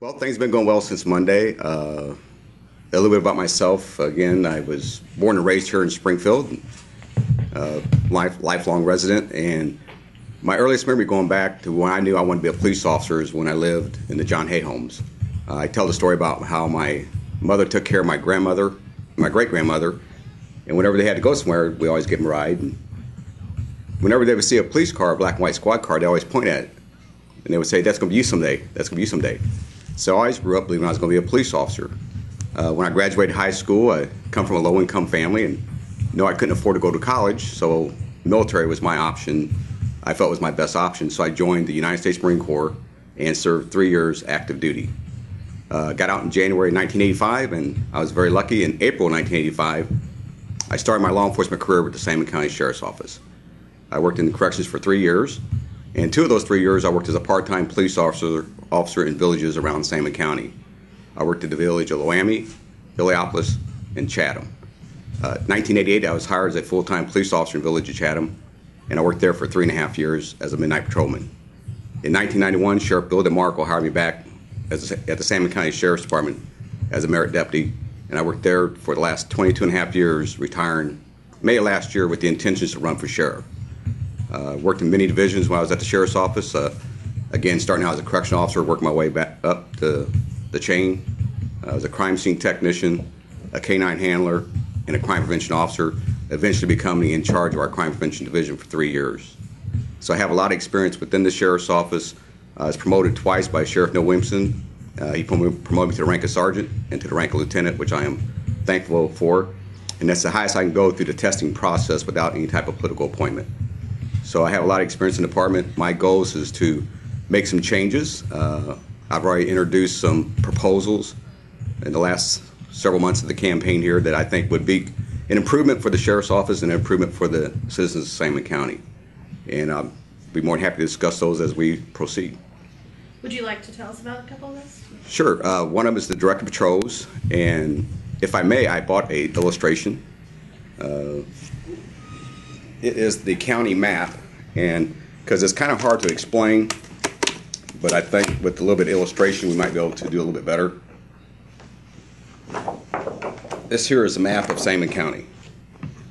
Well, things have been going well since Monday. A little bit about myself. Again, I was born and raised here in Springfield, lifelong resident, and my earliest memory going back to when I knew I wanted to be a police officer is when I lived in the John Hay homes. I tell the story about how my mother took care of my grandmother, my great-grandmother, and whenever they had to go somewhere, we always give them a ride. And whenever they would see a police car, a black and white squad car, they always point at it, and they would say, "That's going to be you someday. That's going to be you someday." So I always grew up believing I was going to be a police officer. When I graduated high school, I come from a low-income family and I couldn't afford to go to college, so military was my option. I felt it was my best option, so I joined the United States Marine Corps and served 3 years active duty. Got out in January 1985, and I was very lucky. In April 1985, I started my law enforcement career with the Sangamon County Sheriff's Office. I worked in the corrections for 3 years, and 2 of those 3 years I worked as a part-time police officer in villages around Sangamon County. I worked at the village of Loami, Heliopolis, and Chatham. 1988, I was hired as a full-time police officer in the village of Chatham, and I worked there for 3.5 years as a midnight patrolman. In 1991, Sheriff Bill DeMarco hired me back at the Sangamon County Sheriff's Department as a merit deputy, and I worked there for the last 22.5 years, retiring May of last year with the intentions to run for sheriff. Worked in many divisions when I was at the Sheriff's Office. Again, starting out as a correctional officer, working my way back up the chain. I was a crime scene technician, a canine handler, and a crime prevention officer, eventually becoming in charge of our crime prevention division for 3 years. So I have a lot of experience within the Sheriff's Office. I was promoted twice by Sheriff Neil Williamson. He promoted me to the rank of sergeant and to the rank of lieutenant, which I am thankful for. And that's the highest I can go through the testing process without any type of political appointment. So I have a lot of experience in the department. My goal is to make some changes. I've already introduced some proposals in the last several months of the campaign here that I think would be an improvement for the Sheriff's Office and an improvement for the citizens of Sangamon County. And I'll be more than happy to discuss those as we proceed. Would you like to tell us about a couple of those? Sure. One of them is the Director of Patrols, and if I may, I bought an illustration. It is the county map, and because it's kind of hard to explain, but I think with a little bit of illustration we might be able to do a little bit better. This here is a map of Sangamon County.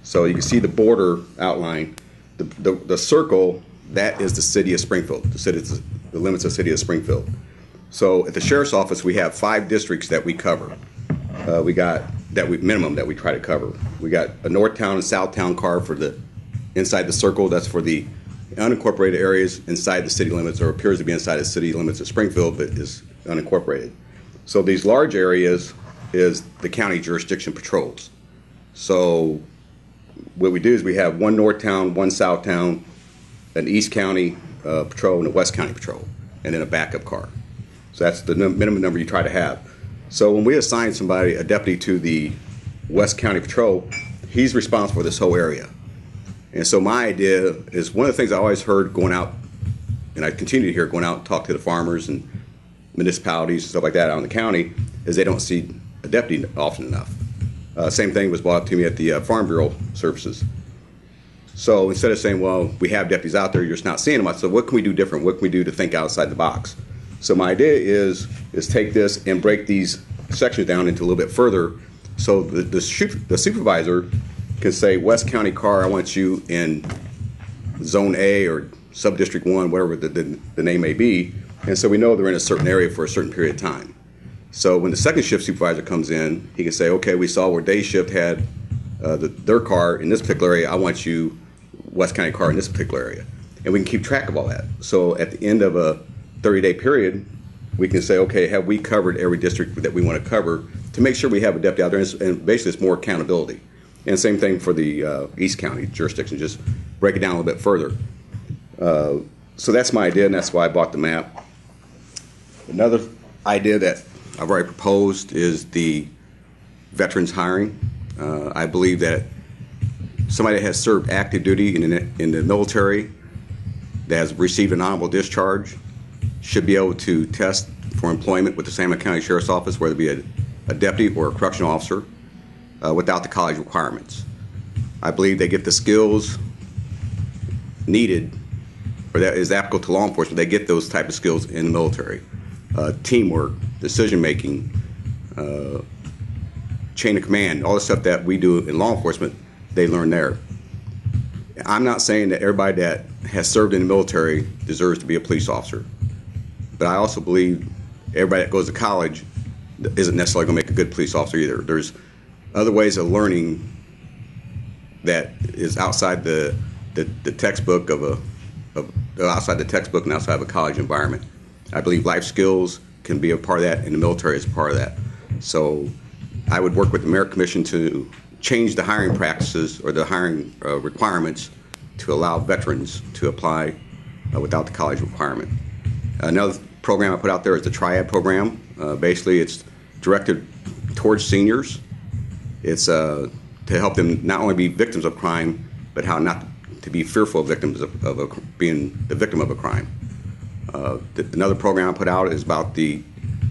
So you can see the border outline. The circle, that is the city of Springfield, the limits of the city of Springfield. So at the Sheriff's Office we have 5 districts that we cover. We got minimum that we try to cover. We got a North Town and South Town car for the inside the circle. That's for the unincorporated areas inside the city limits, or appears to be inside the city limits of Springfield, but is unincorporated. So these large areas is the county jurisdiction patrols. So what we do is we have 1 North Town, 1 South Town, an East County patrol, and a West County patrol, and then a backup car. So that's the minimum number you try to have. So when we assign somebody, a deputy, to the West County patrol, he's responsible for this whole area. And so my idea is, one of the things I always heard going out, and I continue to hear going out and talk to the farmers and municipalities and stuff like that out in the county, is they don't see a deputy often enough. Same thing was brought up to me at the Farm Bureau services. So instead of saying, well, we have deputies out there, you're just not seeing them, I said, what can we do different? What can we do to think outside the box? So my idea is take this and break these sections down into a little bit further, so the supervisor can say, West County car, I want you in Zone A or Subdistrict 1, whatever the name may be, and so we know they're in a certain area for a certain period of time. So when the second shift supervisor comes in, he can say, okay, we saw where day shift had their car in this particular area, I want you West County car in this particular area. And we can keep track of all that. So at the end of a 30-day period, we can say, okay, have we covered every district that we want to cover, to make sure we have a deputy out there, and basically it's more accountability. And same thing for the East County jurisdiction, just break it down a little bit further. So that's my idea, and that's why I bought the map. Another idea that I've already proposed is the veterans hiring. I believe that somebody that has served active duty in the military, that has received an honorable discharge, should be able to test for employment with the Sangamon County Sheriff's Office, whether it be a deputy or a correctional officer, without the college requirements. I believe they get the skills needed, or that is applicable to law enforcement. They get those type of skills in the military. Teamwork, decision making, chain of command, all the stuff that we do in law enforcement, they learn there. I'm not saying that everybody that has served in the military deserves to be a police officer, but I also believe everybody that goes to college isn't necessarily going to make a good police officer either. There's other ways of learning that is outside the textbook outside the textbook and outside of a college environment. I believe life skills can be a part of that, and the military is a part of that. So I would work with the Merit Commission to change the hiring practices or the hiring requirements to allow veterans to apply without the college requirement. Another program I put out there is the Triad Program. Basically, it's directed towards seniors. It's to help them not only be victims of crime, but how not to be fearful of victims of being the victim of a crime. Another program I put out is about the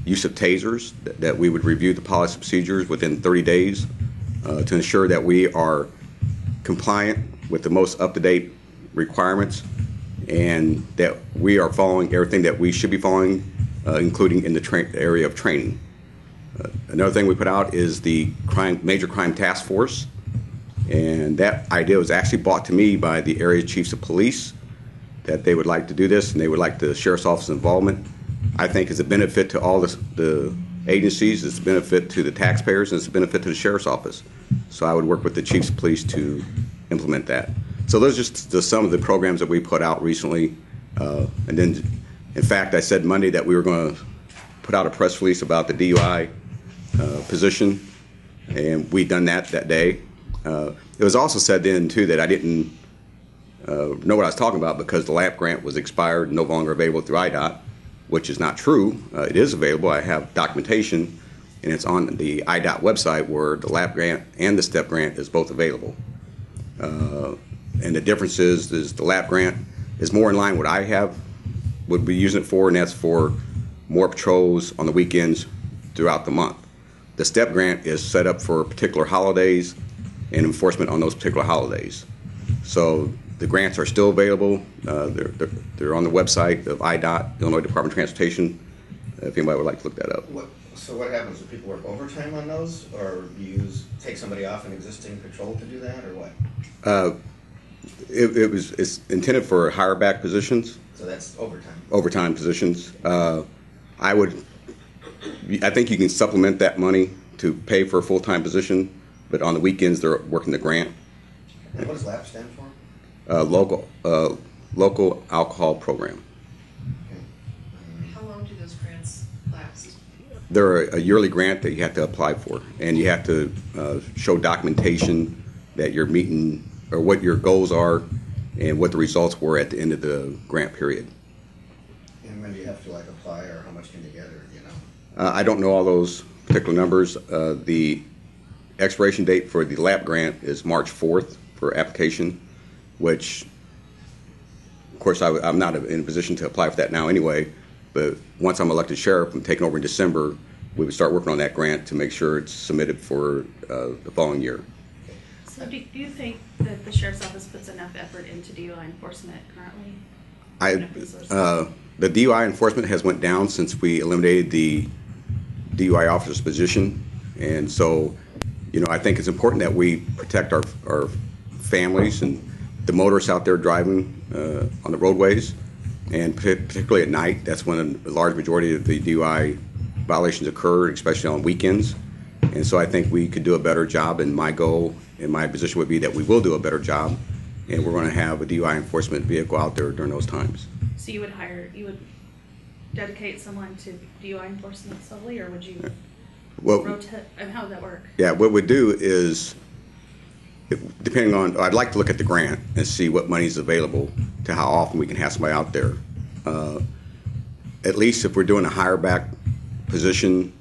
use of tasers, that we would review the policy procedures within 30 days to ensure that we are compliant with the most up-to-date requirements and that we are following everything that we should be following, including in the area of training. Another thing we put out is the Major Crime Task Force, and that idea was actually brought to me by the area chiefs of police, that they would like to do this and they would like the sheriff's office involvement. I think it's a benefit to all the agencies, it's a benefit to the taxpayers, and it's a benefit to the sheriff's office. So I would work with the chiefs of police to implement that. So those are just some of the programs that we put out recently. And then, in fact, I said Monday that we were going to put out a press release about the DUI position, and we'd done that day. It was also said then, too, that I didn't know what I was talking about because the LAP grant was expired and no longer available through IDOT, which is not true. It is available. I have documentation, and it's on the IDOT website where the LAP grant and the STEP grant is both available. And the difference is the LAP grant is more in line with what I would be using it for, and that's for more patrols on the weekends throughout the month. The STEP grant is set up for particular holidays and enforcement on those particular holidays. So the grants are still available. They're on the website of IDOT, Illinois Department of Transportation, if anybody would like to look that up. So what happens? Do people work overtime on those, or do you take somebody off an existing patrol to do that, or what? It's intended for higher back positions. So that's overtime. Overtime positions. I think you can supplement that money to pay for a full-time position, but on the weekends they're working the grant. And what does LAP stand for? Local Alcohol Program. Okay. How long do those grants last? They're a yearly grant that you have to apply for, and you have to show documentation that you're meeting or what your goals are and what the results were at the end of the grant period. And when do you have to apply, or how much can you get, or I don't know all those particular numbers. The expiration date for the LAP grant is March 4th for application, which, of course, I'm not in a position to apply for that now anyway, but once I'm elected sheriff and taken over in December, we would start working on that grant to make sure it's submitted for the following year. So do you think that the sheriff's office puts enough effort into DUI enforcement currently? The DUI enforcement has went down since we eliminated the DUI officer's position, and so I think it's important that we protect our families and the motorists out there driving on the roadways, and particularly at night. That's when a large majority of the DUI violations occur, especially on weekends. And so I think we could do a better job, and my goal and my position would be that we will do a better job, and we're going to have a DUI enforcement vehicle out there during those times. So you would dedicate someone to DUI enforcement solely, or would you rotate? And how would that work? Yeah, what we'd do is, depending on, I'd like to look at the grant and see what money is available to how often we can have somebody out there. At least if we're doing a higher back position,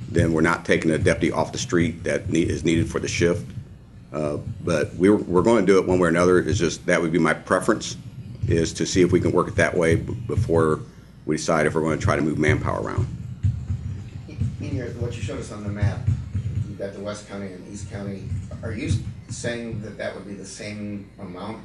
then we're not taking a deputy off the street that is needed for the shift. But we're going to do it one way or another. It's just that would be my preference, is to see if we can work it that way before we decide if we're going to try to move manpower around. In what you showed us on the map, you've got the West County and East County. Are you saying that would be the same amount,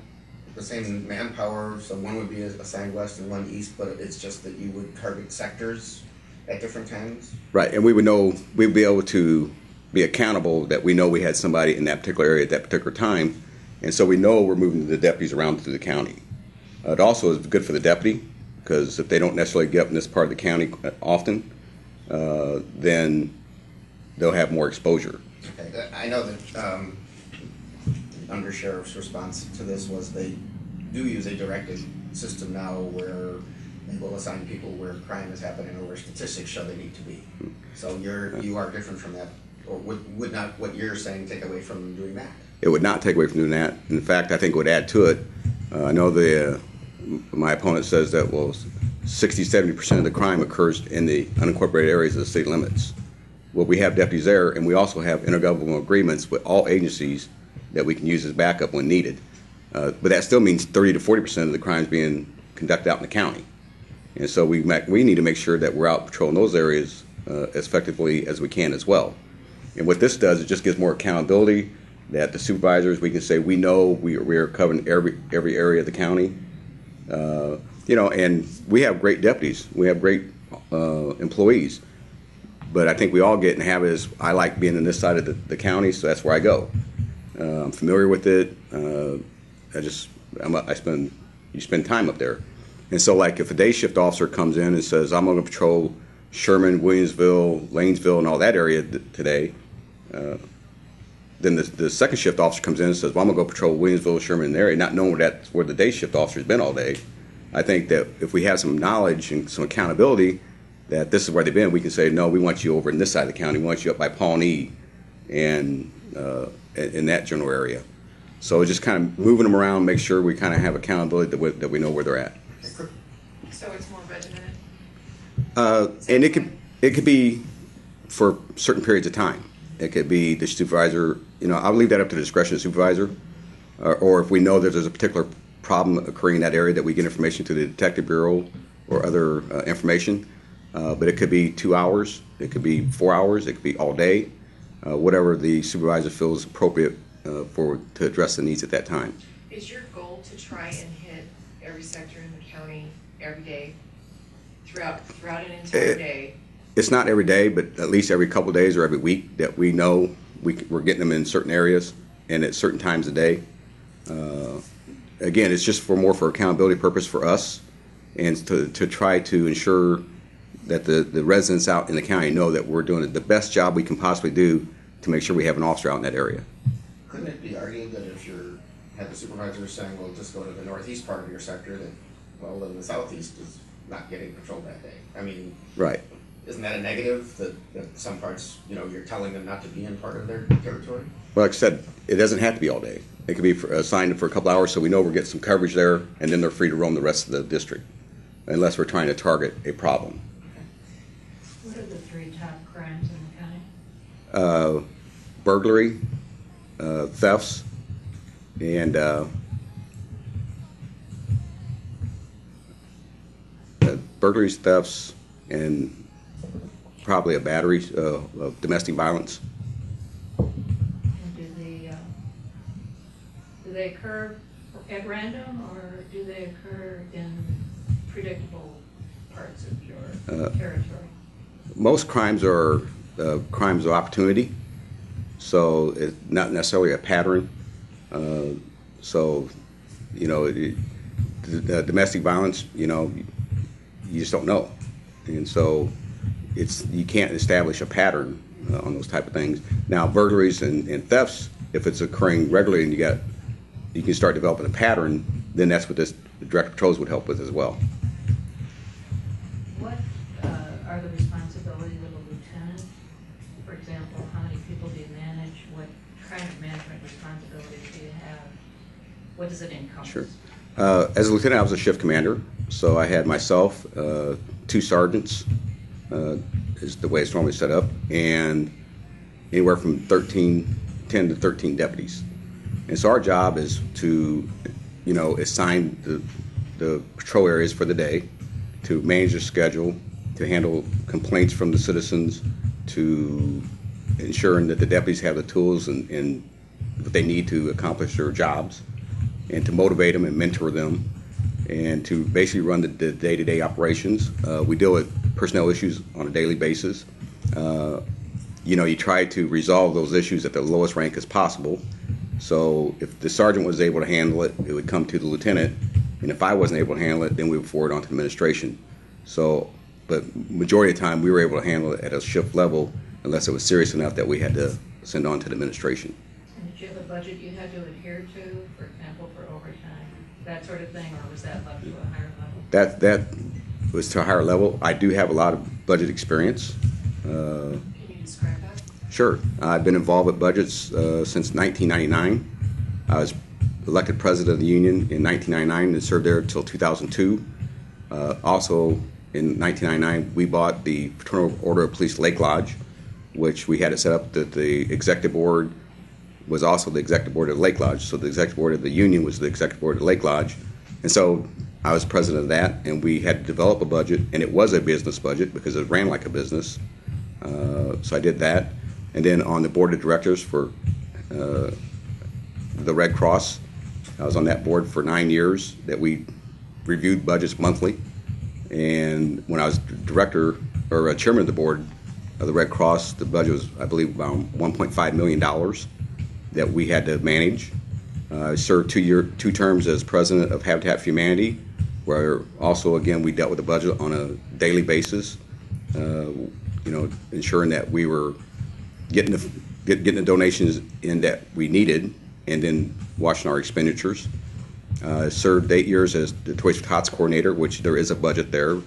the same manpower? So one would be assigned west and one east, but it's just that you would target sectors at different times? Right, and we would know, we'd be able to be accountable that we know we had somebody in that particular area at that particular time, and so we know we're moving the deputies around through the county. It also is good for the deputy, because if they don't necessarily get up in this part of the county often, then they'll have more exposure. Okay. I know that Undersheriff's response to this was they do use a directed system now where they will assign people where crime is happening or where statistics show they need to be. So you are different from that, or would not what you're saying take away from doing that? It would not take away from doing that. In fact, I think it would add to it. I know my opponent says that, well, 60-70% of the crime occurs in the unincorporated areas of the city limits. Well, we have deputies there, and we also have intergovernmental agreements with all agencies that we can use as backup when needed. But that still means 30-40% of the crimes being conducted out in the county. And so we need to make sure that we're out patrolling those areas as effectively as we can as well. And what this does, it just gives more accountability, that the supervisors, we can say we know we are covering every area of the county. And we have great deputies. We have great employees. But I think we all get in the habit is, I like being in this side of the county, so that's where I go. I'm familiar with it. You spend time up there. And so, like, if a day shift officer comes in and says, I'm going to patrol Sherman, Williamsville, Lanesville, and all that area today, then the second shift officer comes in and says, well, I'm going to go patrol Williamsville, Sherman, and area, not knowing that's where the day shift officer's been all day. I think that if we have some knowledge and some accountability that this is where they've been, we can say, no, we want you over in this side of the county. We want you up by Pawnee and in that general area. So just kind of moving them around, make sure we kind of have accountability that we know where they're at. So it's more regimented? And it could be for certain periods of time. It could be the supervisor, I'll leave that up to the discretion of the supervisor. Or if we know that there's a particular problem occurring in that area, that we get information to the detective bureau or other information. But it could be 2 hours, it could be 4 hours, it could be all day, whatever the supervisor feels appropriate to address the needs at that time. Is your goal to try and hit every sector in the county every day, throughout an entire day? It's not every day, but at least every couple of days or every week that we know we're getting them in certain areas and at certain times of day. Again, it's just more for accountability purpose for us, and to try to ensure that the residents out in the county know that we're doing the best job we can possibly do to make sure we have an officer out in that area. Couldn't it be argued that if you had the supervisor saying, well, just go to the northeast part of your sector, that, well, then the southeast is not getting patrolled that day? I mean, right. Isn't that a negative, that some parts, you're telling them not to be in part of their territory? Well, like I said, it doesn't have to be all day. It could be assigned for a couple hours so we know we're getting some coverage there, and then they're free to roam the rest of the district, unless we're trying to target a problem. What are the 3 top crimes in the county? Burglary, thefts, and burglaries, thefts, and probably a battery of domestic violence. And do they occur at random, or do they occur in predictable parts of your territory? Most crimes are crimes of opportunity, so it's not necessarily a pattern. Domestic violence, you just don't know, and so you can't establish a pattern on those type of things. Now, burglaries and thefts, if it's occurring regularly and you can start developing a pattern, then that's what the direct patrols would help with as well. What are the responsibilities of a lieutenant? For example, how many people do you manage? What kind of management responsibilities do you have? What does it encompass? Sure. As a lieutenant, I was a shift commander, so I had myself, 2 sergeants, is the way it's normally set up, and anywhere from 10 to 13 deputies. And so our job is to, assign the patrol areas for the day, to manage the schedule, to handle complaints from the citizens, to ensuring that the deputies have the tools and what they need to accomplish their jobs, and to motivate them and mentor them, and to basically run the day-to-day operations. We deal with personnel issues on a daily basis. You try to resolve those issues at the lowest rank as possible. So if the sergeant was able to handle it, it would come to the lieutenant. And if I wasn't able to handle it, then we would forward on to administration. So, but majority of the time we were able to handle it at a shift level unless it was serious enough that we had to send on to the administration. And did you have a budget you had to adhere to, for example, for overtime, that sort of thing, or was that left to a higher level? That was to a higher level. I do have a lot of budget experience. Can you describe that? Sure. I've been involved with budgets since 1999. I was elected president of the union in 1999 and served there until 2002. Also, in 1999, we bought the Fraternal Order of Police Lake Lodge, which we had it set up that the executive board was also the executive board of the Lake Lodge. So the executive board of the union was the executive board of the Lake Lodge. And so I was president of that, and we had to develop a budget, and it was a business budget because it ran like a business. So I did that. And then on the board of directors for the Red Cross, I was on that board for 9 years that we reviewed budgets monthly. And when I was director or chairman of the board of the Red Cross, the budget was, I believe, about $1.5 million that we had to manage. I served 2 terms as president of Habitat for Humanity, where also, again, we dealt with the budget on a daily basis, ensuring that we were getting the donations in that we needed, and then watching our expenditures. Served 8 years as the Toys for Tots coordinator, which there is a budget there.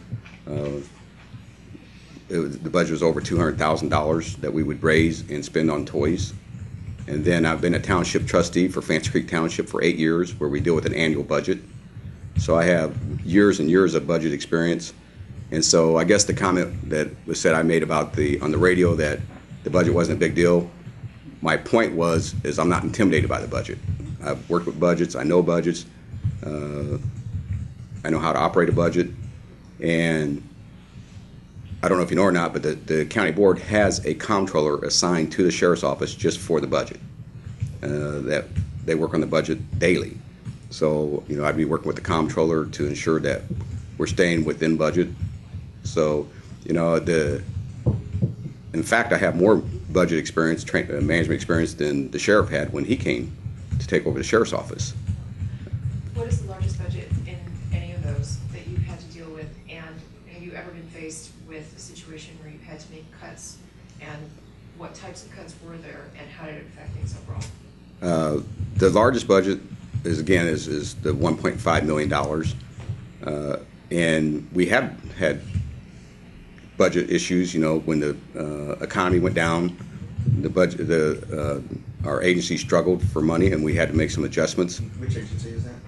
The budget was over $200,000 that we would raise and spend on toys. And then I've been a township trustee for Fancy Creek Township for 8 years, where we deal with an annual budget. So I have years and years of budget experience. And so I guess the comment that was said I made about on the radio that the budget wasn't a big deal, my point is I'm not intimidated by the budget. I've worked with budgets, I know budgets, I know how to operate a budget, and I don't know if you know or not, but the county board has a comptroller assigned to the sheriff's office just for the budget. That they work on the budget daily. So, I'd be working with the comptroller to ensure that we're staying within budget. So, in fact, I have more budget experience, management experience than the sheriff had when he came to take over the sheriff's office. What is the largest budget in any of those that you've had to deal with, and have you ever been faced with a situation where you've had to make cuts, and what types of cuts were there, and how did it affect things overall? The largest budget is the $1.5 million, and we have had budget issues. When the economy went down, the budget, our agency struggled for money, and we had to make some adjustments. Which agency is that?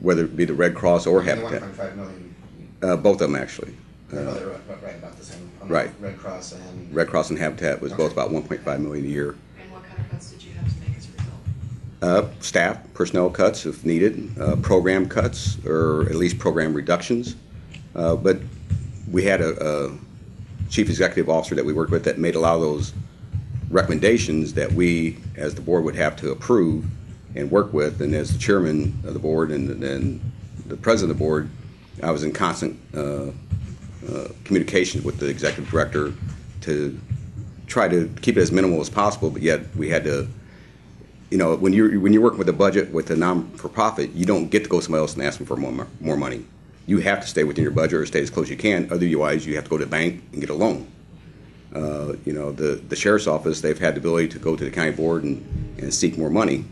Whether it be the Red Cross or The Habitat. 1.5 million. Both of them actually. They're right about the same. Right. Red Cross and. Red Cross and Habitat was both Okay. about $1.5 million a year. And what kind of cuts did you have to make as a result? Staff, personnel cuts if needed, program cuts, or at least program reductions. But we had a chief executive officer that we worked with that made a lot of those recommendations that we, as the board, would have to approve and work with. And as the chairman of the board and the president of the board, I was in constant communication with the executive director to try to keep it as minimal as possible. But yet we had to, when you're working with a budget with a non-for-profit, you don't get to go somewhere else and ask them for more money. You have to stay within your budget or stay as close as you can. Otherwise, you have to go to the bank and get a loan. The sheriff's office, they've had the ability to go to the county board and seek more money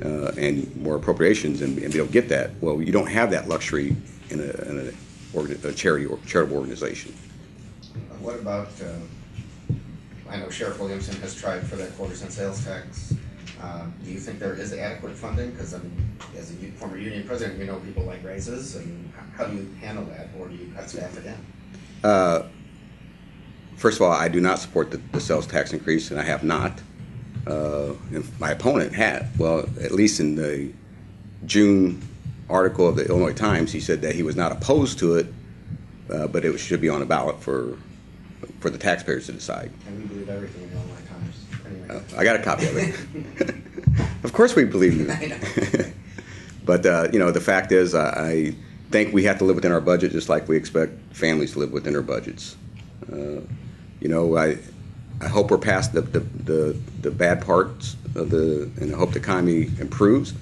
and more appropriations and be able to get that. Well, you don't have that luxury in a charity or charitable organization. What about, I know Sheriff Williamson has tried for that quarter-cent sales tax. Do you think there is adequate funding? Because as a former union president, people like raises, and how do you handle that, or do you cut staff again? First of all, I do not support the sales tax increase, and I have not. And my opponent had. Well, at least in the June article of the Illinois Times, he said that he was not opposed to it, but it should be on a ballot for the taxpayers to decide. And we believe everything in the Illinois Times. Anyway. I got a copy of it. Of course we believe you. I know. But, the fact is, I think we have to live within our budget, just like we expect families to live within their budgets. I hope we're past the bad parts of and I hope the economy improves.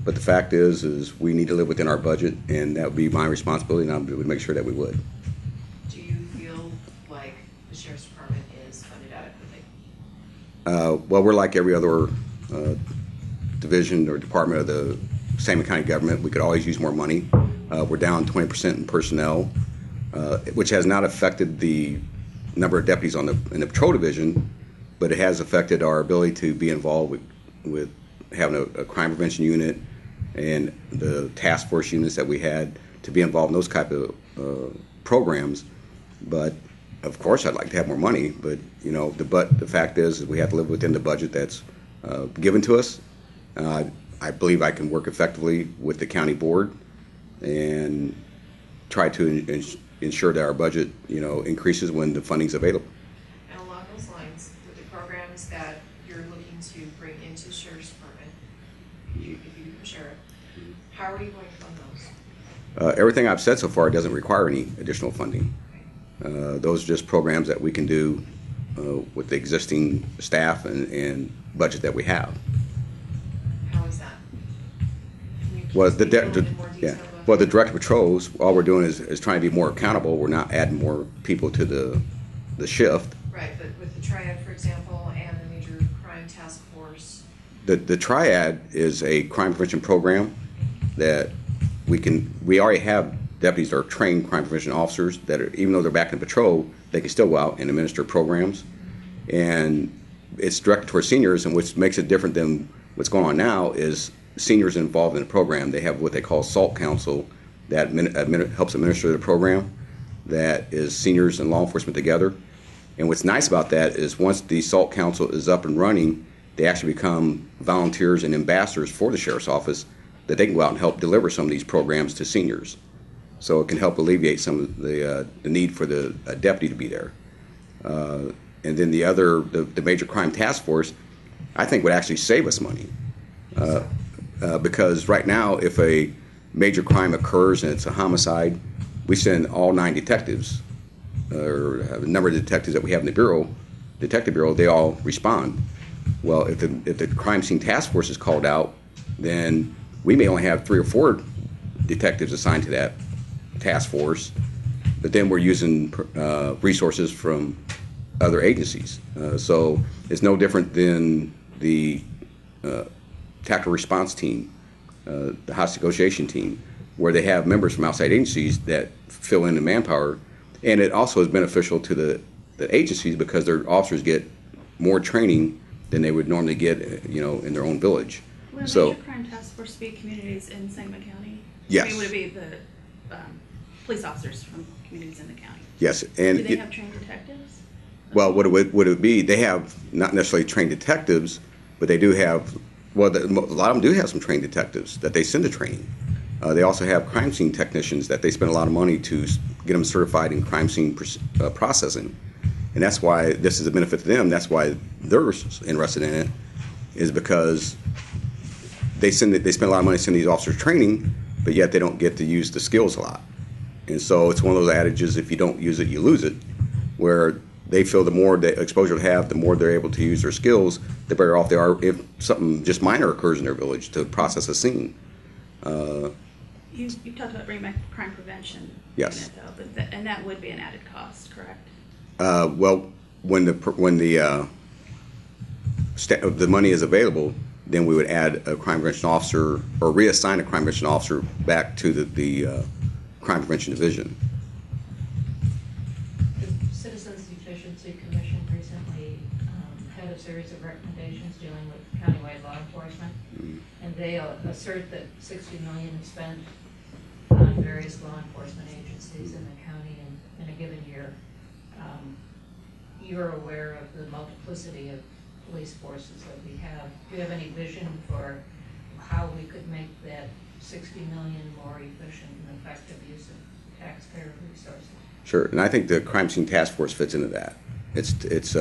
But the fact is we need to live within our budget, and that would be my responsibility, and I would make sure that we would. Do you feel like the Sheriff's Department is funded adequately? Well, we're like every other division or department of the Sangamon County government. We could always use more money. We're down 20% in personnel, which has not affected the number of deputies in the patrol division, but it has affected our ability to be involved with having a crime prevention unit and the task force units that we had to be involved in those type of programs. But of course, I'd like to have more money. But the fact is we have to live within the budget that's given to us. I believe I can work effectively with the county board and try to ensure that our budget, increases when the funding's available. And along those lines, with the programs that you're looking to bring into Sheriff's Department, if you become sheriff, how are you going to fund those? Everything I've said so far doesn't require any additional funding. Those are just programs that we can do with the existing staff and budget that we have. How is that? Can you Well, speak a little bit more detail about Well, the that? direct patrols, all we're doing is trying to be more accountable. We're not adding more people to the shift. Right, but with the Triad, for example, and the Major Crime Task Force, The Triad is a crime prevention program that we already have deputies that are trained crime prevention officers that are, even though they're back in patrol, they can still go out and administer programs. And it's directed towards seniors, and what makes it different than what's going on now is seniors involved in the program. They have what they call SALT Council that helps administer the program, that is seniors and law enforcement together. And what's nice about that is once the SALT Council is up and running, they actually become volunteers and ambassadors for the Sheriff's Office that they can go out and help deliver some of these programs to seniors. So it can help alleviate some of the need for the deputy to be there. And then the Major Crime Task Force, I think would actually save us money. Because right now, if a major crime occurs and it's a homicide, we send all 9 detectives, or a number of detectives that we have in the detective bureau, they all respond. Well, if the crime scene task force is called out, then we may only have 3 or 4 detectives assigned to that task force, but then we're using resources from other agencies. So it's no different than the tactical response team, the hostage negotiation team, where they have members from outside agencies that fill in the manpower. And it also is beneficial to the agencies because their officers get more training than they would normally get, in their own village. Would a So, major crime task force be communities in Sangamon County? Yes. I mean, would it be the police officers from communities in the county? yes, and Do they have trained detectives? well, what it would be? They have not necessarily trained detectives, but they do have. Well, a lot of them do have some trained detectives that they send to training. They also have crime scene technicians that they spend a lot of money to get them certified in crime scene processing, and that's why this is a benefit to them. That's why they're interested in it, is because they spend a lot of money sending these officers training, but yet they don't get to use the skills a lot. And so it's one of those adages: if you don't use it, you lose it. Where they feel the more the exposure they have, the more they're able to use their skills, the better off they are if something just minor occurs in their village to process a scene. You talked about bringing back crime prevention. Yes. Unit, though, but and that would be an added cost, correct? Well, when the money is available, then we would add a crime prevention officer or reassign a crime prevention officer back to the crime prevention division. The Citizens Efficiency Commission recently had a series of recommendations dealing with countywide law enforcement, and they assert that $60 million is spent on various law enforcement agencies in the county in a given year. You're aware of the multiplicity of police forces that we have. Do you have any vision for how we could make that $60 million more efficient and effective use of taxpayer resources? Sure, and I think the crime scene task force fits into that. It's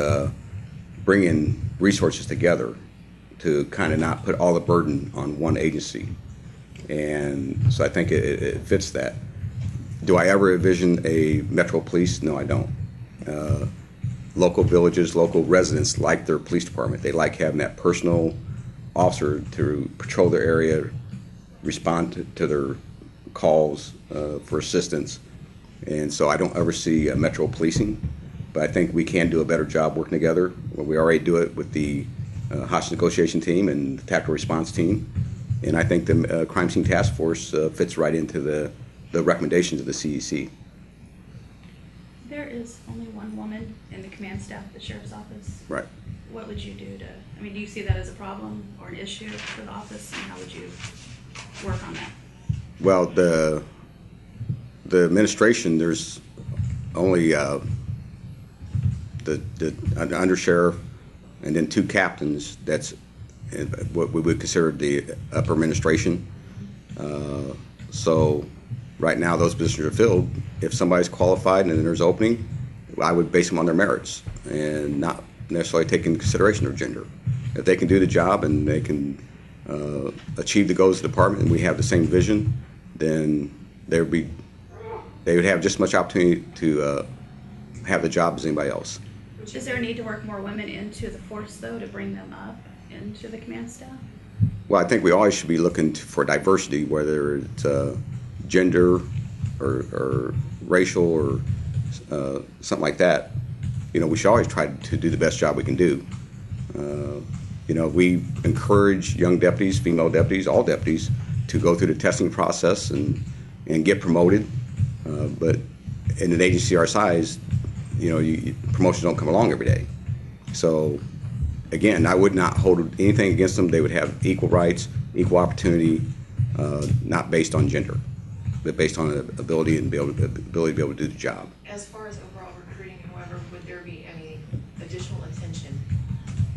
bringing resources together to kind of not put all the burden on one agency, and so I think it fits that. Do I ever envision a Metro Police? No, I don't. Local villages, local residents like their police department. They like having that personal officer to patrol their area, respond to their calls for assistance. And so I don't ever see Metro policing, but I think we can do a better job working together. Well, we already do it with the hostage negotiation team and the tactical response team. And I think the crime scene task force fits right into the recommendations of the CEC. There is only one woman in the command staff at the sheriff's office. Right. What would you do to, I mean, do you see that as a problem or an issue for the office, and how would you work on that? Well, the administration, there's only the undersheriff and then 2 captains. That's what we would consider the upper administration. So right now those positions are filled. If somebody's qualified and there's opening, I would base them on their merits and not necessarily take into consideration their gender. If they can do the job and they can achieve the goals of the department and we have the same vision, then they would have just as much opportunity to have the job as anybody else. Is there a need to work more women into the force, though, to bring them up into the command staff? Well, I think we always should be looking for diversity, whether it's gender or racial or something like that. You know, we should always try to do the best job we can do. You know, we encourage young deputies, female deputies, all deputies, to go through the testing process and get promoted. But in an agency our size, you know, promotions don't come along every day. So, again, I would not hold anything against them. They would have equal rights, equal opportunity, not based on gender, but based on ability and ability to be able to do the job. As far as overall recruiting, however, would there be any additional attention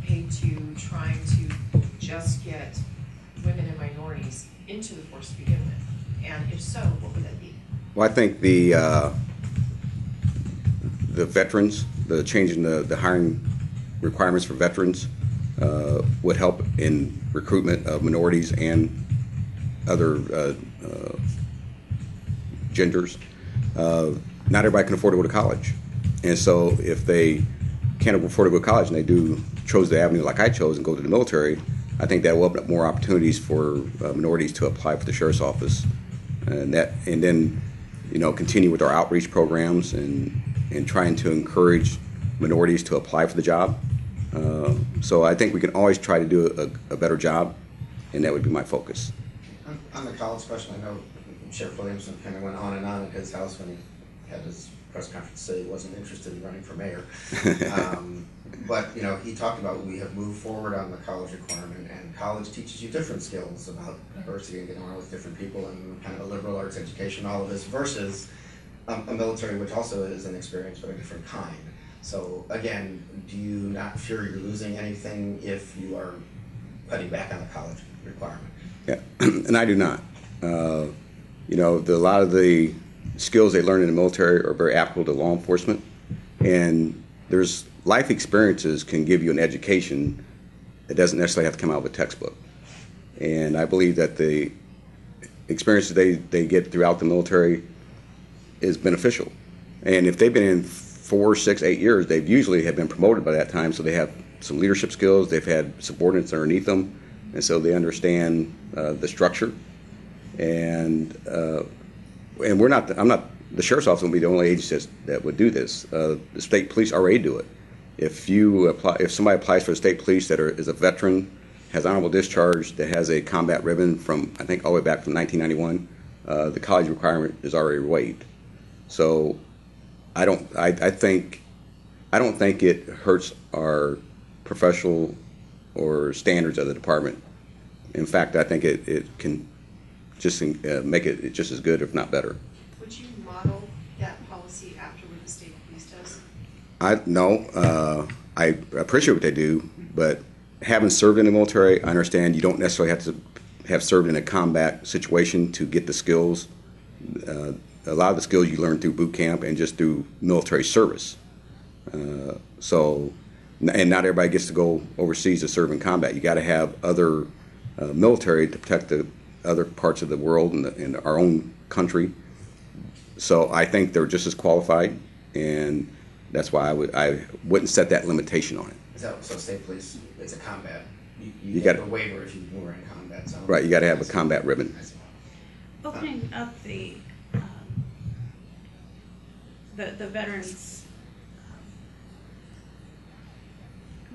paid to trying to just get women and minorities into the force to begin with? And if so, what would that be? Well, I think the veterans, the change in the hiring requirements for veterans would help in recruitment of minorities and other genders. Not everybody can afford to go to college, and so if they can't afford to go to college and they chose the avenue like I chose and go to the military, I think that will open up more opportunities for minorities to apply for the sheriff's office, and then you know, continue with our outreach programs and trying to encourage minorities to apply for the job. So I think we can always try to do a better job, and that would be my focus. On the college question, I know Sheriff Williamson kind of went on and on at his house when he had his press conference to say he wasn't interested in running for mayor. But, you know, he talked about we have moved forward on the college requirement, and college teaches you different skills about diversity and getting along with different people and kind of a liberal arts education, all of this, versus a military, which also is an experience but a different kind. So, again, do you not fear you're losing anything if you are cutting back on the college requirement? Yeah, and I do not. You know, a lot of the skills they learn in the military are very applicable to law enforcement, and there's life experiences can give you an education that doesn't necessarily have to come out of a textbook. And I believe that the experiences they get throughout the military is beneficial. And if they've been in 4, 6, 8 years, they've usually have been promoted by that time, so they have some leadership skills, they've had subordinates underneath them, and so they understand the structure. And the sheriff's office will be the only agency that would do this. The state police already do it. If somebody applies for the state police that is a veteran, has honorable discharge, that has a combat ribbon from, I think, all the way back from 1991, the college requirement is already waived. So I don't think it hurts our professional or standards of the department. In fact, I think it can just make it just as good, if not better. Would you model that policy after what the state police does? I appreciate what they do, but having served in the military, I understand you don't necessarily have to have served in a combat situation to get the skills. A lot of the skills you learn through boot camp and just through military service. And not everybody gets to go overseas to serve in combat. You got to have other military to protect the other parts of the world and our own country. So I think they're just as qualified, and that's why I wouldn't set that limitation on it. Is that, so state police, it's a combat. You You get got- a waiver if you were in combat zone. Right, you got to have a combat ribbon. I see. Opening up the veterans,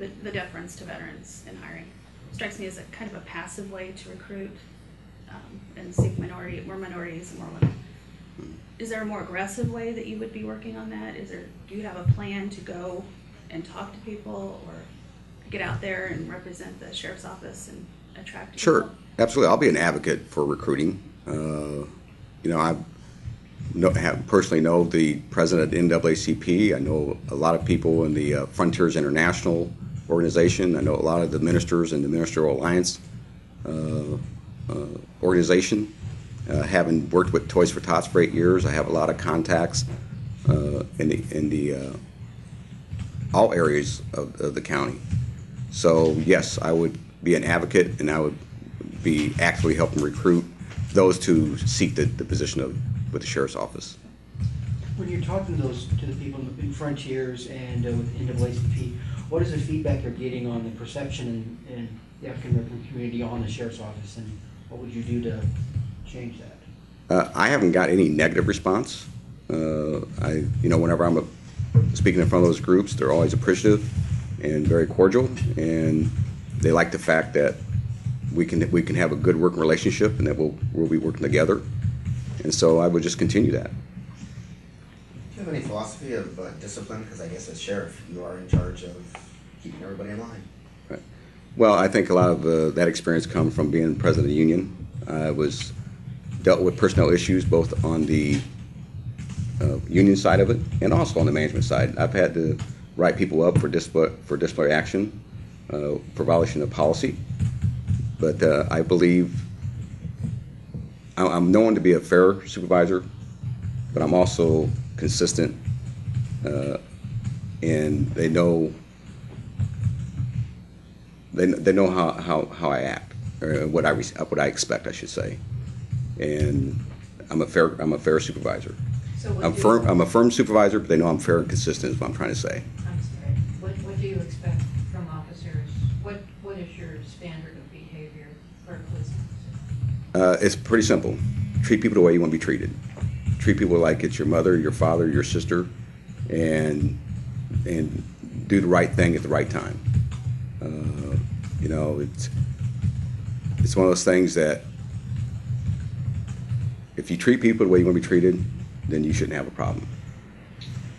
the deference to veterans in hiring strikes me as a kind of a passive way to recruit and seek more minorities and more women. Is there a more aggressive way that you would be working on that? Do you have a plan to go and talk to people or get out there and represent the sheriff's office and attract people? Sure, absolutely. I'll be an advocate for recruiting. I personally know the president of NAACP. I know a lot of people in the Frontiers International organization. I know a lot of the ministers in the Ministerial Alliance organization. Having worked with Toys for Tots for 8 years, I have a lot of contacts in the all areas of the county. So yes, I would be an advocate, and I would be actively helping recruit those to seek the position with the sheriff's office. When you're talking to the people in Frontiers and with NAACP, what is the feedback you're getting on the perception in the African American community on the sheriff's office, and what would you do to change that? I haven't got any negative response. Whenever I'm speaking in front of those groups, they're always appreciative and very cordial, and they like the fact that we can have a good working relationship and that we'll be working together. And so I would just continue that. Do you have any philosophy of discipline? Because I guess as sheriff, you are in charge of keeping everybody in line. Right. Well, I think a lot of that experience comes from being president of the union. I dealt with personnel issues both on the union side of it and also on the management side. I've had to write people up for disciplinary action for violation of policy. But I believe I'm known to be a fair supervisor, but I'm also consistent, and they know how I act, or what I expect, I should say. And I'm a fair supervisor. So I'm a firm supervisor, but they know I'm fair and consistent, is what I'm trying to say. I'm sorry, what do you expect from officers? What is your standard of behavior for a police officer? It's pretty simple. Treat people the way you want to be treated. Treat people like it's your mother, your father, your sister, and do the right thing at the right time. It's one of those things that if you treat people the way you want to be treated, then you shouldn't have a problem.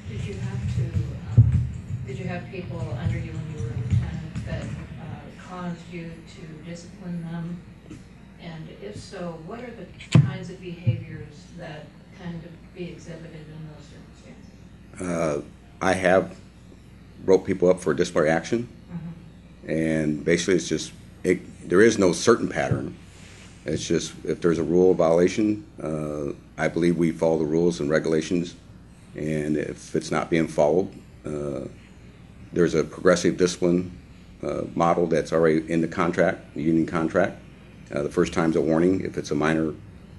Did you have people under you when you were a lieutenant that caused you to discipline them? And if so, what are the kinds of behaviors that tend to be exhibited in those circumstances? I have wrote people up for disciplinary action, and basically it's just there is no certain pattern. It's just if there's a rule violation, I believe we follow the rules and regulations, and if it's not being followed, there's a progressive discipline model that's already in the contract, the union contract. The first time's a warning. If it's a minor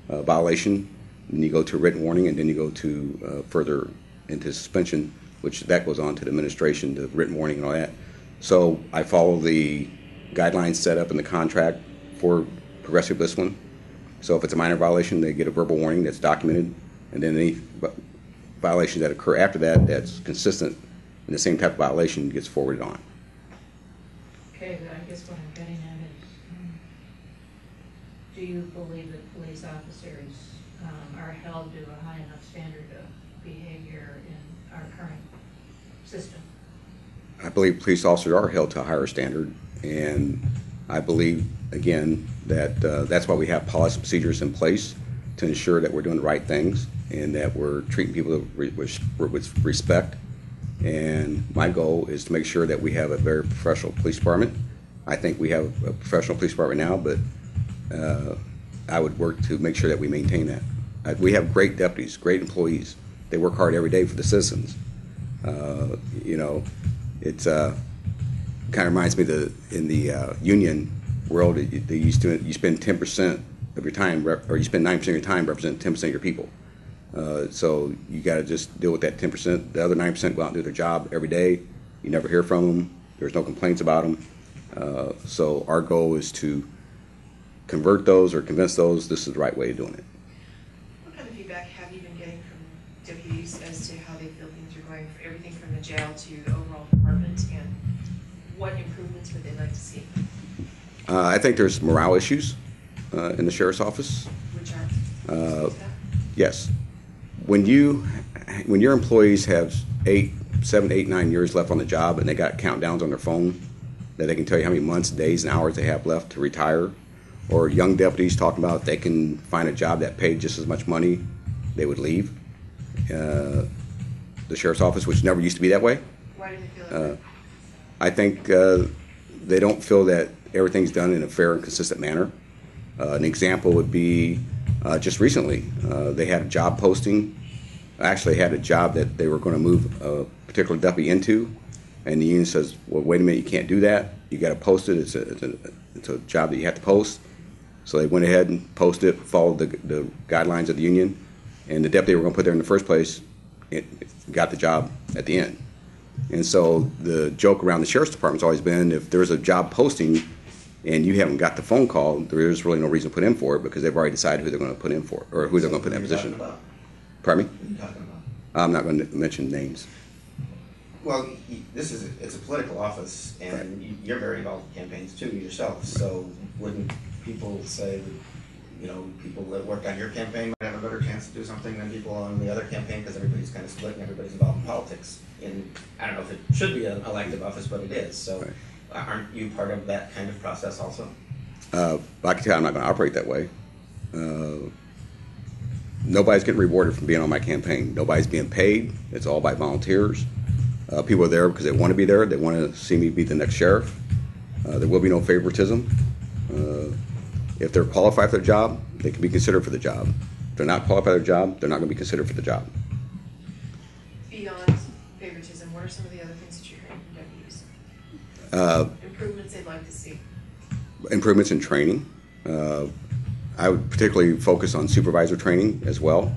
violation, then you go to a written warning, and then you go to further into suspension, which that goes on to the administration, the written warning and all that. So I follow the guidelines set up in the contract for progressive discipline. So if it's a minor violation, they get a verbal warning that's documented, and then any violations that occur after that that's consistent in the same type of violation gets forwarded on. Okay, but I guess what I'm getting at is, do you believe that police officers are held to a high enough standard of behavior in our current system? I believe police officers are held to a higher standard, and I believe, again, that that's why we have policy and procedures in place to ensure that we're doing the right things and that we're treating people with respect. And my goal is to make sure that we have a very professional police department. I think we have a professional police department now, but I would work to make sure that we maintain that. We have great deputies, great employees. They work hard every day for the citizens. It's kind of reminds me in the union world, you spend 10% of your time, or you spend 9% of your time representing 10% of your people. So you got to just deal with that 10%. The other 9% go out and do their job every day. You never hear from them. There's no complaints about them. So our goal is to convert those or convince those this is the right way of doing it. What kind of feedback have you been getting from deputies as to how they feel things are going, for everything from the jail to the overall department, and what improvements would they like to see? I think there's morale issues in the sheriff's office. Which are? Yes. When your employees have 7, 8, 9 years left on the job and they got countdowns on their phone that they can tell you how many months, days, and hours they have left to retire, or young deputies talking about if they can find a job that paid just as much money, they would leave the sheriff's office, which never used to be that way. Why do they feel that way? I think they don't feel that everything's done in a fair and consistent manner. An example would be just recently, they had a job posting. Actually had a job that they were going to move a particular deputy into, and the union says, well, wait a minute, you can't do that. You got to post it. It's a job that you have to post. So they went ahead and posted it, followed the guidelines of the union, and the deputy they were going to put there in the first place got the job at the end. And so the joke around the sheriff's department's always been, if there's a job posting and you haven't got the phone call, there is really no reason to put in for it because they've already decided who they're going to put in for, or who they're going to put in that position. Pardon me? What are you talking about? I'm not going to mention names. Well, it's a political office, and you're very involved in campaigns too yourself. So wouldn't people say that, people that work on your campaign might have a better chance to do something than people on the other campaign because everybody's kind of split and everybody's involved in politics? And I don't know if it should be an elective office, but it is. So aren't you part of that kind of process also? I can tell you I'm not going to operate that way. Nobody's getting rewarded from being on my campaign. Nobody's being paid. It's all by volunteers. People are there because they want to be there. They want to see me be the next sheriff. There will be no favoritism. If they're qualified for their job, they can be considered for the job. If they're not qualified for their job, they're not going to be considered for the job. Beyond favoritism, what are some of the other things that you're hearing from deputies? Improvements they'd like to see. Improvements in training. I would particularly focus on supervisor training as well.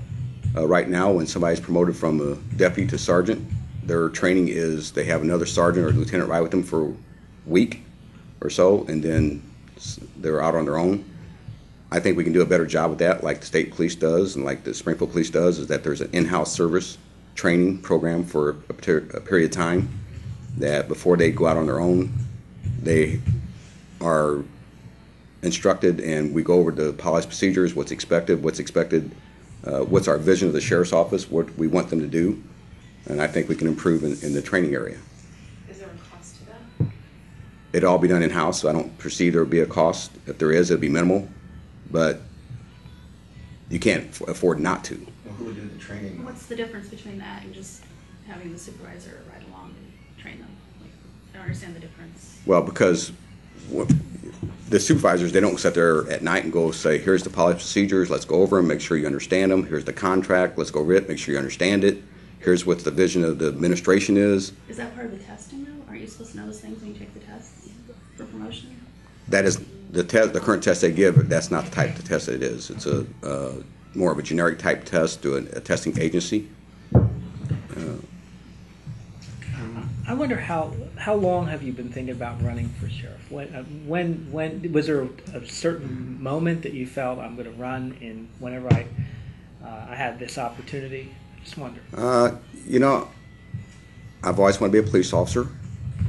Right now, when somebody's promoted from a deputy to sergeant, their training is they have another sergeant or lieutenant ride with them for a week or so, and then they're out on their own. I think we can do a better job with that, like the state police does and like the Springfield police does, is that there's an in-house service training program for a period of time that before they go out on their own, they are instructed, and we go over the policy procedures, what's expected, what's our vision of the sheriff's office, what we want them to do, and I think we can improve in the training area. Is there a cost to that? It'll all be done in-house, so I don't perceive there will be a cost. If there is, it'll be minimal, but you can't afford not to. Well, who would do the training? What's the difference between that and just having the supervisor ride along and train them? I don't understand the difference. Well, because the supervisors, they don't sit there at night and go say, here's the policy procedures, let's go over them, make sure you understand them. Here's the contract, let's go over it, make sure you understand it. Here's what the vision of the administration is. Is that part of the testing, though? Aren't you supposed to know those things when you take the tests for promotion? That is the current test they give. That's not the type of test that it is. It's a more of a generic type test to a testing agency. I wonder how long have you been thinking about running for sheriff? When was there a certain moment that you felt I'm going to run, and whenever I had this opportunity? I just wonder. I've always wanted to be a police officer,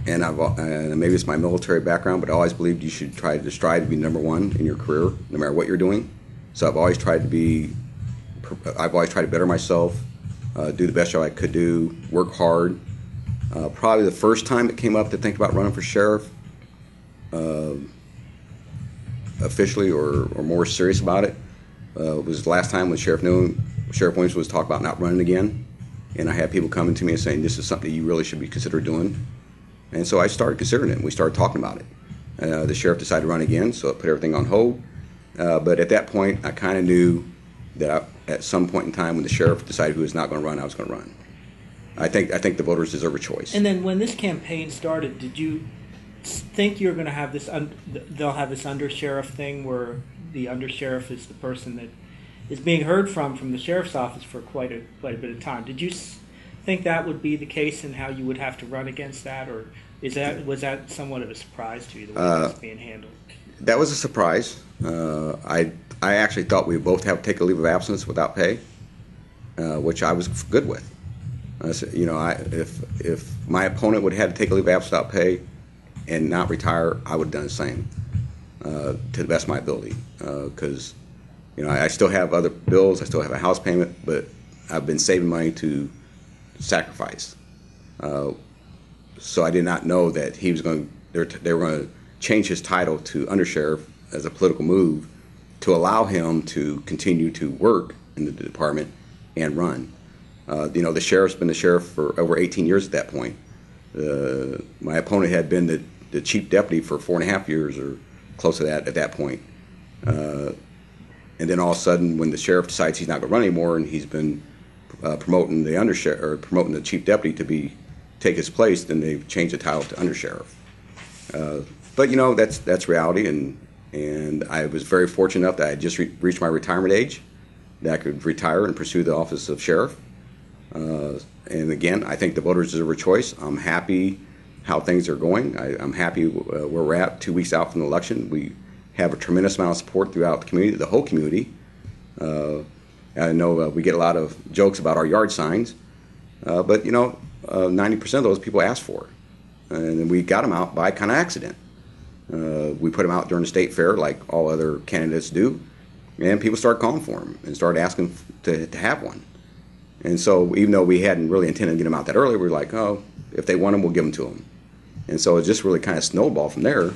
and maybe it's my military background, but I always believed you should strive to be number one in your career, no matter what you're doing. So I've always tried to better myself, do the best job I could do, work hard. Probably the first time it came up to think about running for sheriff, officially or more serious about it, was the last time when Sheriff Williams was talking about not running again. And I had people coming to me and saying, this is something you really should be considering doing. And so I started considering it, and we started talking about it. The sheriff decided to run again, so it put everything on hold. But at that point, I kind of knew that at some point in time when the sheriff decided who was not going to run, I was going to run. I think the voters deserve a choice. And then when this campaign started, did you think you were going to have this? They'll have this undersheriff thing where the undersheriff is the person that is being heard from the sheriff's office for quite a bit of time. Did you think that would be the case and how you would have to run against that, or was that somewhat of a surprise to you the way that's being handled? That was a surprise. I actually thought we would both have to take a leave of absence without pay, which I was good with. If my opponent would have had to take a leave of absence without pay and not retire, I would have done the same to the best of my ability. Because I still have other bills, I still have a house payment, but I've been saving money to sacrifice. So I did not know that he was going. They were going to change his title to undersheriff as a political move to allow him to continue to work in the department and run. The sheriff's been the sheriff for over 18 years at that point. My opponent had been the chief deputy for 4.5 years or close to that at that point. And then all of a sudden, when the sheriff decides he's not going to run anymore, and he's been promoting the undersheriff or promoting the chief deputy to take his place, then they've changed the title to undersheriff. But that's reality, and I was very fortunate enough that I had just reached my retirement age, that I could retire and pursue the office of sheriff. And again, I think the voters deserve a choice. I'm happy how things are going. I'm happy where we're at 2 weeks out from the election. We have a tremendous amount of support throughout the community, the whole community. I know we get a lot of jokes about our yard signs, but 90% of those people asked for, and we got them out by kind of accident. We put them out during the state fair like all other candidates do, and people started calling for them and started asking to have one. And so even though we hadn't really intended to get them out that early, we were like, oh, if they want them, we'll give them to them. And so it just really kind of snowballed from there.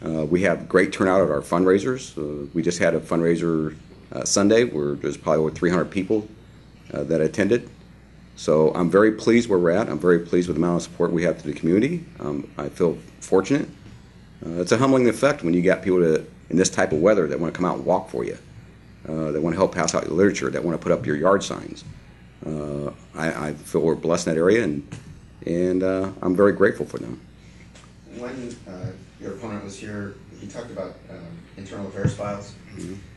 We have great turnout at our fundraisers. We just had a fundraiser Sunday where there's probably over 300 people that attended. So I'm very pleased where we're at. I'm very pleased with the amount of support we have to the community. I feel fortunate. It's a humbling effect when you got people in this type of weather that want to come out and walk for you, that want to help pass out your literature, that want to put up your yard signs. I feel we're blessed in that area, and I'm very grateful for them. When your opponent was here, he talked about internal affairs files,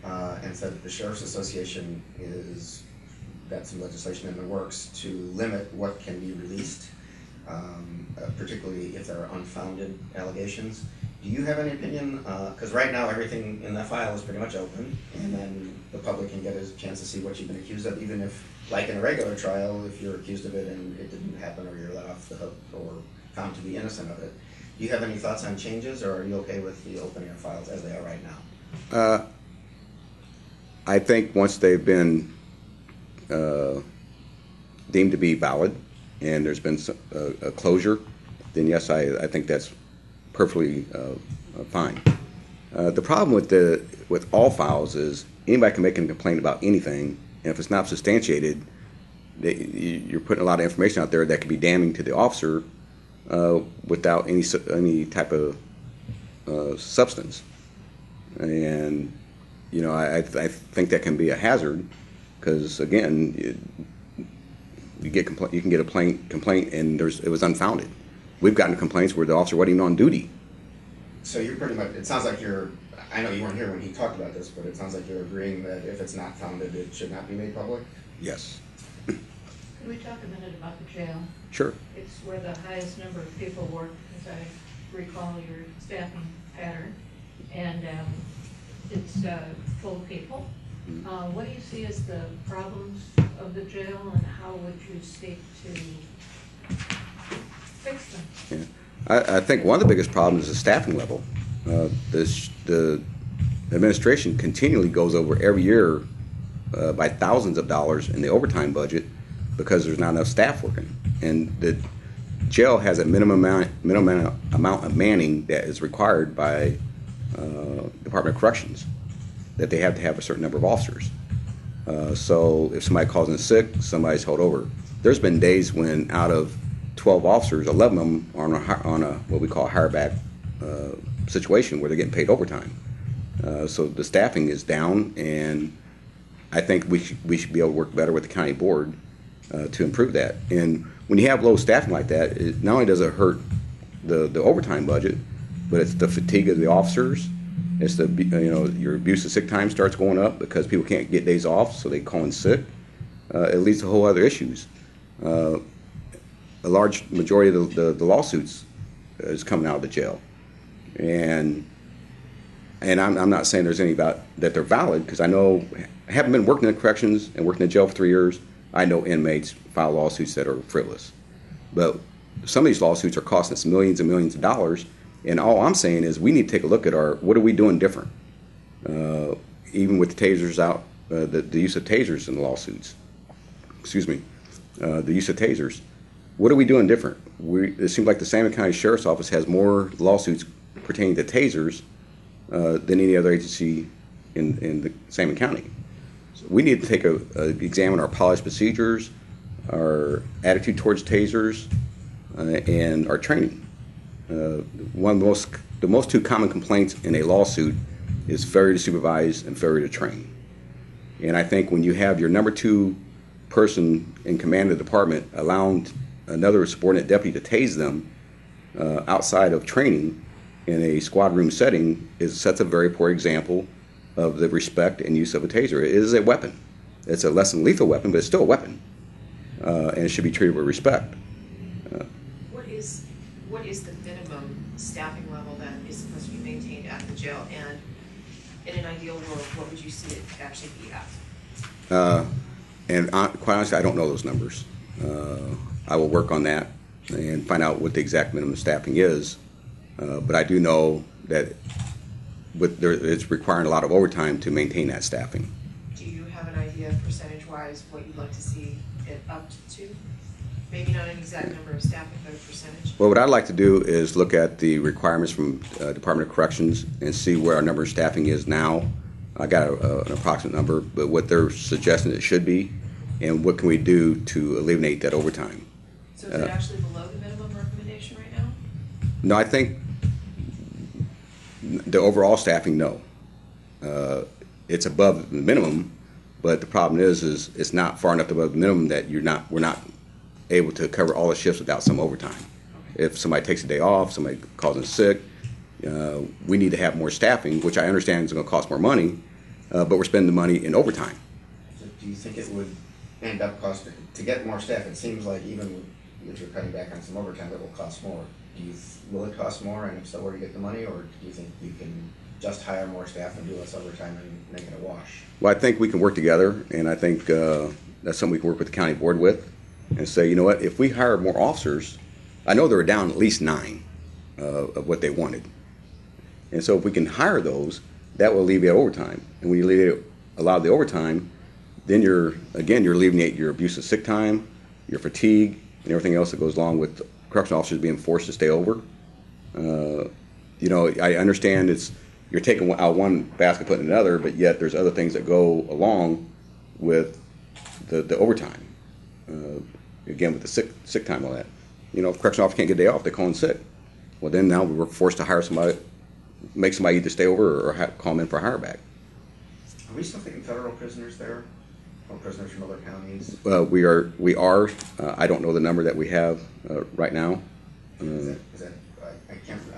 and said that the Sheriff's Association has got some legislation in the works to limit what can be released, particularly if there are unfounded allegations. Do you have any opinion? Because right now everything in that file is pretty much open, and then the public can get a chance to see what you've been accused of, even if, like in a regular trial, if you're accused of it and it didn't happen, or you're let off the hook or found to be innocent of it. Do you have any thoughts on changes, or are you okay with the opening of files as they are right now? I think once they've been deemed to be valid and there's been a closure, then yes, I think that's perfectly fine. The problem with all files is anybody can make a complaint about anything, and if it's not substantiated, you're putting a lot of information out there that could be damning to the officer without any type of substance. And I think that can be a hazard, because again, you can get a complaint and it was unfounded. We've gotten complaints where the officer wasn't even on duty. So you're pretty much, it sounds like I know you weren't here when he talked about this, but it sounds like you're agreeing that if it's not founded, it should not be made public? Yes. Could we talk a minute about the jail? Sure. It's where the highest number of people work, as I recall your staffing pattern, and it's full of people. What do you see as the problems of the jail, and how would you seek to fix them? Yeah. I think one of the biggest problems is the staffing level. The administration continually goes over every year by thousands of dollars in the overtime budget because there's not enough staff working. And the jail has a minimum amount of manning that is required by Department of Corrections, that they have to have a certain number of officers. So if somebody calls in sick, somebody's held over. There's been days when out of 12 officers, 11 of them are on a what we call a hire back situation where they're getting paid overtime. So the staffing is down, and I think we should be able to work better with the county board to improve that. And when you have low staffing like that, it not only does it hurt the overtime budget, but it's the fatigue of the officers. It's the, your abuse of sick time starts going up because people can't get days off, so they call in sick. It leads to whole other issues. A large majority of the lawsuits is coming out of the jail, and I'm not saying there's any about that they're valid, because I know, I haven't been working in corrections and working in jail for 3 years. I know inmates file lawsuits that are frivolous, but some of these lawsuits are costing us millions and millions of dollars. And all I'm saying is we need to take a look at what are we doing different? Even with the tasers out, the use of tasers in the lawsuits. Excuse me, the use of tasers. What are we doing different? It seems like the Sangamon County Sheriff's Office has more lawsuits pertaining to tasers than any other agency in the Sangamon County. So we need to take examine our policy procedures, our attitude towards tasers, and our training. One of the most two common complaints in a lawsuit is failure to supervise and failure to train. And I think when you have your number 2 person in command of the department allowing another subordinate deputy to tase them outside of training in a squad room setting sets a very poor example of the respect and use of a taser. It is a weapon. It's a less than lethal weapon, but it's still a weapon, and it should be treated with respect. What is the minimum staffing level that is supposed to be maintained at the jail, and in an ideal world, what would you see it actually be at? Quite honestly, I don't know those numbers. I will work on that and find out what the exact minimum staffing is. But I do know that it's requiring a lot of overtime to maintain that staffing. Do you have an idea, percentage-wise, what you'd like to see it up to? Maybe not an exact number of staffing, but a percentage? Well, what I'd like to do is look at the requirements from Department of Corrections and see where our number of staffing is now. I got an approximate number, but what they're suggesting it should be, and what can we do to eliminate that overtime. So is it actually below the minimum recommendation right now? No, I think the overall staffing, no. It's above the minimum, but the problem is it's not far enough above the minimum that we're not able to cover all the shifts without some overtime. If somebody takes a day off, somebody calls in sick, we need to have more staffing, which I understand is going to cost more money, but we're spending the money in overtime. So do you think it would end up costing, to get more staff, it seems like even if you're cutting back on some overtime, it will cost more. Will it cost more, and if so, where do you get the money, or do you think you can just hire more staff and do less overtime and make it a wash? Well, I think we can work together, and I think that's something we can work with the county board with and say, you know what, if we hire more officers, I know they were down at least 9 of what they wanted. And so if we can hire those, that will alleviate overtime. And when you allow the overtime, then you're alleviating your abuse of sick time, your fatigue, and everything else that goes along with correctional officers being forced to stay over. I understand you're taking out one basket, putting in another, but yet there's other things that go along with the overtime. Again, with the sick time, all that. If correctional officers can't get a day off, they call in sick. Well, then now we're forced to hire somebody, make somebody either stay over or call them in for a hire back. Are we still taking federal prisoners there, or prisoners from other counties? We are. I don't know the number that we have right now. I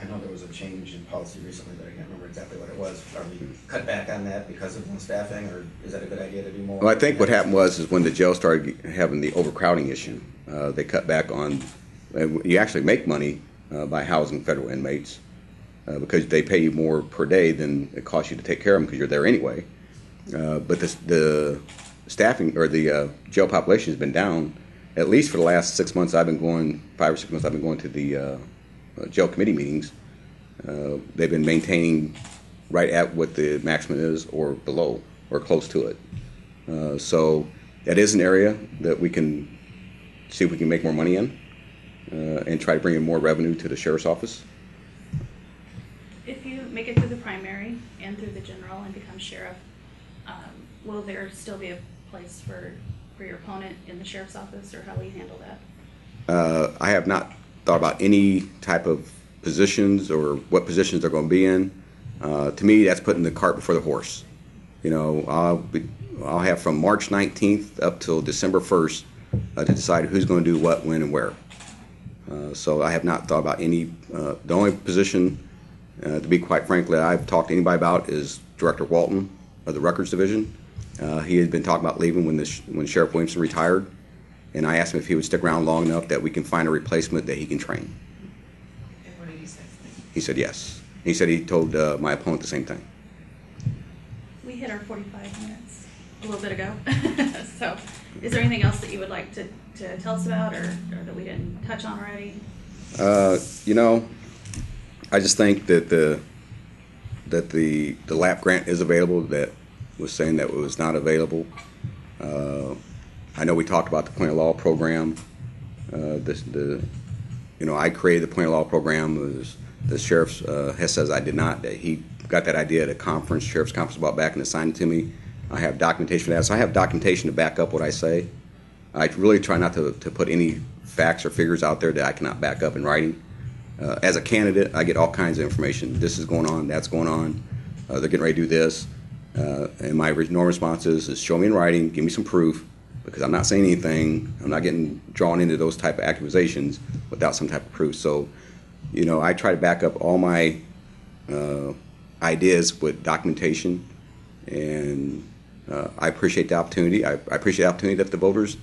know there was a change in policy recently, but I can't remember exactly what it was. Are we cut back on that because of staffing, or is that a good idea to do more? Well, I think what happened is when the jail started having the overcrowding issue, they cut back on. You actually make money by housing federal inmates because they pay you more per day than it costs you to take care of them because you're there anyway. But the staffing or the jail population has been down at least for the last 6 months. 5 or 6 months I've been going to the jail committee meetings. They've been maintaining right at what the maximum is or below or close to it. So that is an area that we can see if we can make more money in and try to bring in more revenue to the sheriff's office. If you make it through the primary and through the general and become sheriff, will there still be a place for your opponent in the sheriff's office, or how will you handle that? I have not thought about any type of positions or what positions they're going to be in. To me, that's putting the cart before the horse. I'll have from March 19th up till December 1st to decide who's going to do what, when, and where. So I have not thought about any. The only position to be quite frankly, I've talked to anybody about is Director Walton of the Records Division. He had been talking about leaving when Sheriff Williamson retired, and I asked him if he would stick around long enough that we can find a replacement that he can train. And what did he say? He said yes. He said he told my opponent the same thing. We hit our 45 minutes a little bit ago. So is there anything else that you would like to tell us about or that we didn't touch on already? You know, I just think that the LAP grant is available. That was saying that it was not available. I know we talked about the Point of Law program. I created the Point of Law program. The sheriff says I did not. That he got that idea at a conference, sheriff's conference, about back and assigned it to me. I have documentation for that. So I have documentation to back up what I say. I really try not to put any facts or figures out there that I cannot back up in writing. As a candidate, I get all kinds of information. This is going on, that's going on. They're getting ready to do this. And my normal response is show me in writing, give me some proof, because I'm not saying anything. I'm not getting drawn into those type of accusations without some type of proof. So, I try to back up all my ideas with documentation, and I appreciate the opportunity. I appreciate the opportunity that the voters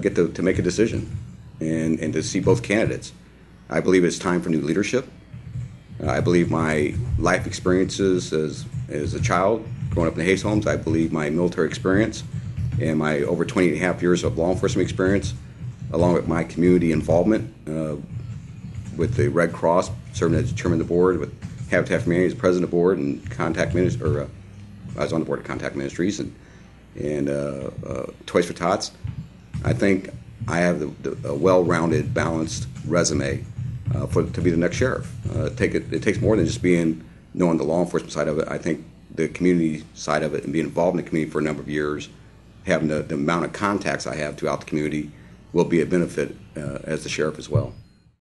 get to make a decision and to see both candidates. I believe it's time for new leadership. I believe my life experiences as a child growing up in the Hayes homes, I believe my military experience and my over 20 and a half years of law enforcement experience, along with my community involvement with the Red Cross, serving as chairman of the board, with Habitat for Humanity as president of the board, and I was on the board of Contact Ministries and Toys for Tots. I think I have a well-rounded, balanced resume to be the next sheriff. It takes more than just knowing the law enforcement side of it. I think the community side of it and being involved in the community for a number of years, having the amount of contacts I have throughout the community will be a benefit as the sheriff as well.